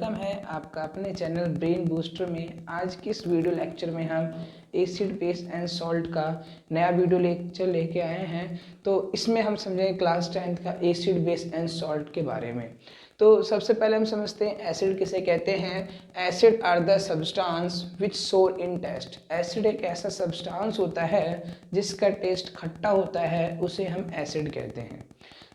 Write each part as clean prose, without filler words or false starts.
Welcome है आपका अपने चैनल ब्रेन बूस्टर में। आज की इस वीडियो लेक्चर में हम एसिड बेस एंड सॉल्ट का नया वीडियो लेक्चर लेके आए हैं। तो इसमें हम समझेंगे क्लास 10th का एसिड बेस एंड सॉल्ट के बारे में। तो सबसे पहले हम समझते हैं एसिड किसे कहते हैं। Acid are the substance which sour in test. Acid एक ऐसा सब्सटेंस होता है जिसका टेस्ट खट्टा होता है, उसे हम एसिड कहते हैं।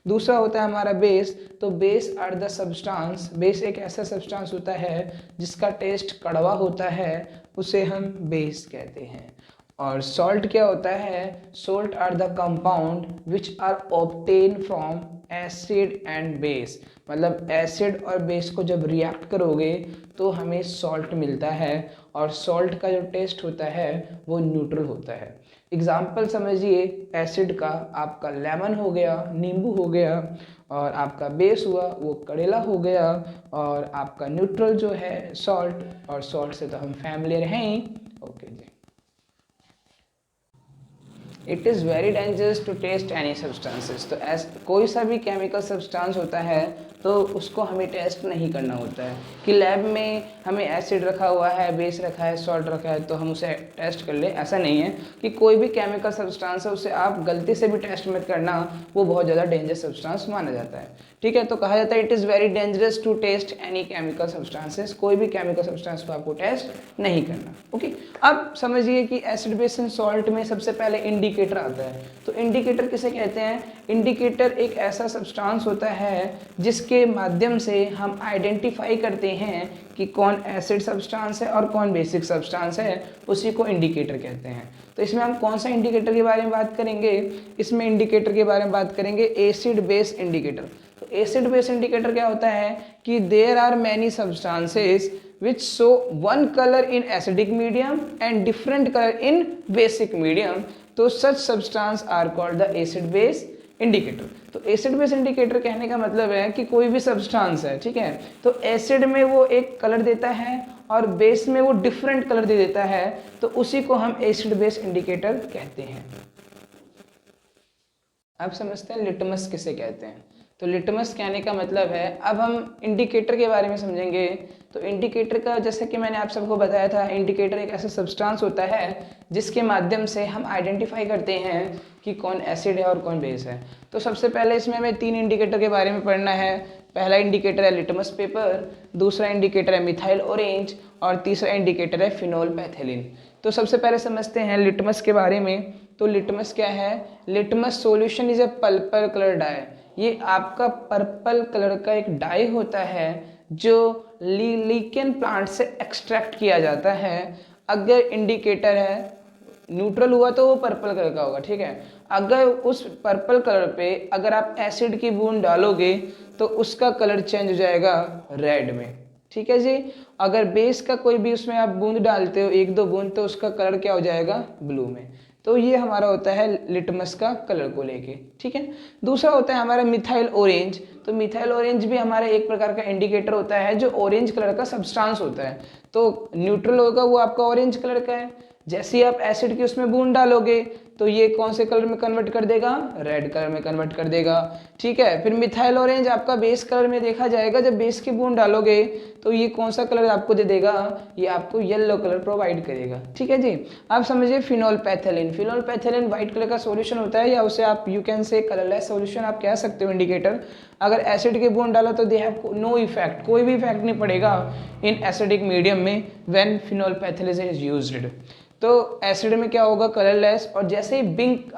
दूसरा होता है हमारा बेस। तो base are the substance, base एक ऐसा सब्सटेंस होता है जिसका टेस्ट कड़वा होता है, उसे हम बेस कहते हैं। और सॉल्ट क्या होता है? Salt are the compound which are obtain from acid and base. मतलब एसिड और बेस को जब रिएक्ट करोगे तो हमें सॉल्ट मिलता है, और सॉल्ट का जो टेस्ट होता है वो न्यूट्रल होता है। एग्जाम्पल समझिए, एसिड का आपका लेमन हो गया, नींबू हो गया, और आपका बेस हुआ वो करेला हो गया, और आपका न्यूट्रल जो है सॉल्ट। और सॉल्ट से तो हम फैमिलियर हैं ही। ओके जी। It is very dangerous to test any substances. तो कोई सा भी केमिकल सब्सटेंस होता है तो उसको हमें टेस्ट नहीं करना होता है कि लैब में हमें एसिड रखा हुआ है, बेस रखा है, सॉल्ट रखा है तो हम उसे टेस्ट कर ले। ऐसा नहीं है कि कोई भी केमिकल सब्सटेंस है उसे आप गलती से भी टेस्ट मत करना, वो बहुत ज़्यादा डेंजरस सब्सटेंस माना जाता है। ठीक है, तो कहा जाता है it is very dangerous to test any chemical substances. कोई भी केमिकल सब्सटेंस को आपको टेस्ट नहीं करना। ओके, अब समझिए कि एसिड बेस एंड सॉल्ट में सबसे पहले इंडिकेटर आता है। तो इंडिकेटर किसे कहते हैं? इंडिकेटर एक ऐसा सब्सटेंस होता है जिसके माध्यम से हम आइडेंटिफाई करते हैं कि कौन एसिड सब्सटेंस है और कौन बेसिक सब्सटेंस है, उसी को इंडिकेटर कहते हैं। तो इसमें हम कौन सा इंडिकेटर के बारे में बात करेंगे? इसमें इंडिकेटर के बारे में बात करेंगे एसिड बेस इंडिकेटर। तो एसिड बेस इंडिकेटर क्या होता है कि there are many substances which show one color in acidic medium and different color in basic medium, तो such substance are called the acid base indicator। तो acid base indicator कहने का मतलब है कि कोई भी सब्सटेंस है, ठीक है, तो एसिड में वो एक कलर देता है और बेस में वो डिफरेंट कलर दे देता है, तो उसी को हम एसिड बेस इंडिकेटर कहते हैं। अब समझते हैं लिटमस किसे कहते हैं। तो लिटमस कहने का मतलब है, अब हम इंडिकेटर के बारे में समझेंगे। तो इंडिकेटर का, जैसे कि मैंने आप सबको बताया था, इंडिकेटर एक ऐसा सब्सटेंस होता है जिसके माध्यम से हम आइडेंटिफाई करते हैं कि कौन एसिड है और कौन बेस है। तो सबसे पहले इसमें हमें 3 इंडिकेटर के बारे में पढ़ना है। पहला इंडिकेटर है लिटमस पेपर, दूसरा इंडिकेटर है मिथाइल ऑरेंज, और तीसरा इंडिकेटर है फिनोल पैथिलीन। तो सबसे पहले समझते हैं लिटमस के बारे में। तो लिटमस क्या है? Litmus solution is a purple colour dye. ये आपका पर्पल कलर का एक डाई होता है जो लीकेन प्लांट से एक्सट्रैक्ट किया जाता है। अगर इंडिकेटर है न्यूट्रल हुआ तो वो पर्पल कलर का होगा, ठीक है। अगर उस पर्पल कलर पे अगर आप एसिड की बूंद डालोगे तो उसका कलर चेंज हो जाएगा रेड में, ठीक है जी। अगर बेस का कोई भी उसमें आप बूंद डालते हो, 1-2 बूंद, तो उसका कलर क्या हो जाएगा? ब्लू में। तो ये हमारा होता है लिटमस का कलर को लेके, ठीक है। दूसरा होता है हमारा मिथाइल ऑरेंज। तो मिथाइल ऑरेंज भी हमारा एक प्रकार का इंडिकेटर होता है जो ऑरेंज कलर का सब्सटेंस होता है। तो न्यूट्रल होगा वो आपका ऑरेंज कलर का है। जैसे ही आप एसिड की उसमें बूंद डालोगे तो ये कौन से कलर में कन्वर्ट कर देगा? रेड कलर में कन्वर्ट कर देगा, ठीक है। फिर मिथाइल ऑरेंज आपका बेस कलर में देखा जाएगा, जब बेस की बूंद डालोगे तो ये कौन सा कलर आपको दे देगा? ये आपको येलो कलर प्रोवाइड करेगा, ठीक है जी। आप समझिए फिनोल पैथिलीन। फिनोल पैथिलीन व्हाइट कलर का सॉल्यूशन होता है, या उसे आप you can say colourless solution आप कह सकते हो इंडिकेटर। अगर एसिड की बूंद डाला तो दे हैव नो इफेक्ट, कोई भी इफेक्ट नहीं पड़ेगा इन एसिडिक मीडियम में व्हेन फिनोल पैथिलीन इज यूज्ड। तो एसिड में क्या होगा? कलरलेस। और जैसे ही पिंक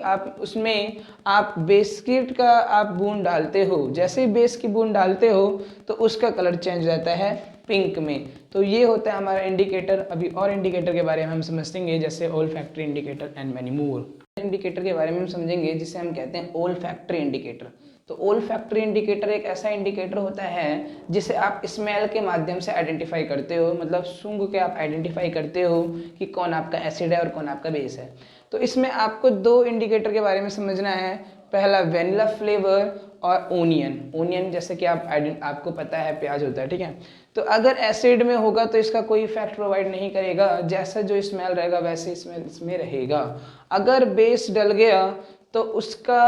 आप उसमें आप बेस्किट का आप बूंद डालते हो, जैसे ही बेस की बूंद डालते हो तो उसका कलर चेंज रहता है पिंक में। तो ये होता है हमारा इंडिकेटर। अभी और इंडिकेटर के बारे में हम समझेंगे, जैसे olfactory indicator and many more. Indicator के बारे में हम समझेंगे जिसे हम कहते हैं ओल्फैक्टरी इंडिकेटर। तो ओल्फैक्टरी इंडिकेटर एक ऐसा इंडिकेटर होता है जिसे आप स्मेल के माध्यम से आइडेंटिफाई करते हो, मतलब सूंघ के आप आइडेंटिफाई करते हो कि कौन आपका एसिड है और कौन आपका बेस है। तो इसमें आपको 2 इंडिकेटर के बारे में समझना है। पहला वेनिला फ्लेवर और ओनियन। ओनियन जैसे कि आपको पता है प्याज होता है, ठीक है। तो अगर एसिड में होगा तो इसका कोई इफेक्ट प्रोवाइड नहीं करेगा, जैसा जो स्मेल रहेगा वैसे स्मेल इसमें रहेगा। अगर बेस डल गया तो उसका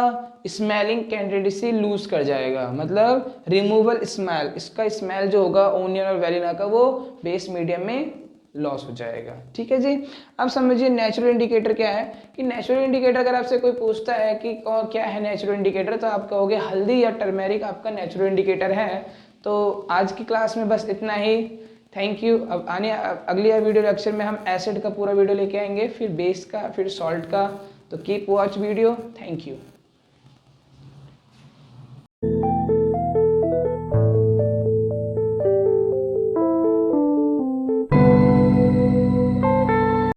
स्मेलिंग कैंडिडेसी लूज कर जाएगा, मतलब रिमूवल स्मेल, इसका स्मेल जो होगा ओनियन और वेलिना का वो बेस मीडियम में लॉस हो जाएगा। ठीक है जी। अब समझिए नेचुरल इंडिकेटर क्या है, कि नेचुरल इंडिकेटर अगर आपसे कोई पूछता है कि क्या है नेचुरल इंडिकेटर, तो आप कहोगे हल्दी या टर्मेरिक आपका नेचुरल इंडिकेटर है। तो आज की क्लास में बस इतना ही। Thank you. अब अगली वीडियो लेक्चर में हम एसिड का पूरा वीडियो लेके आएंगे, फिर बेस का, फिर सॉल्ट का। तो keep watch video. Thank you.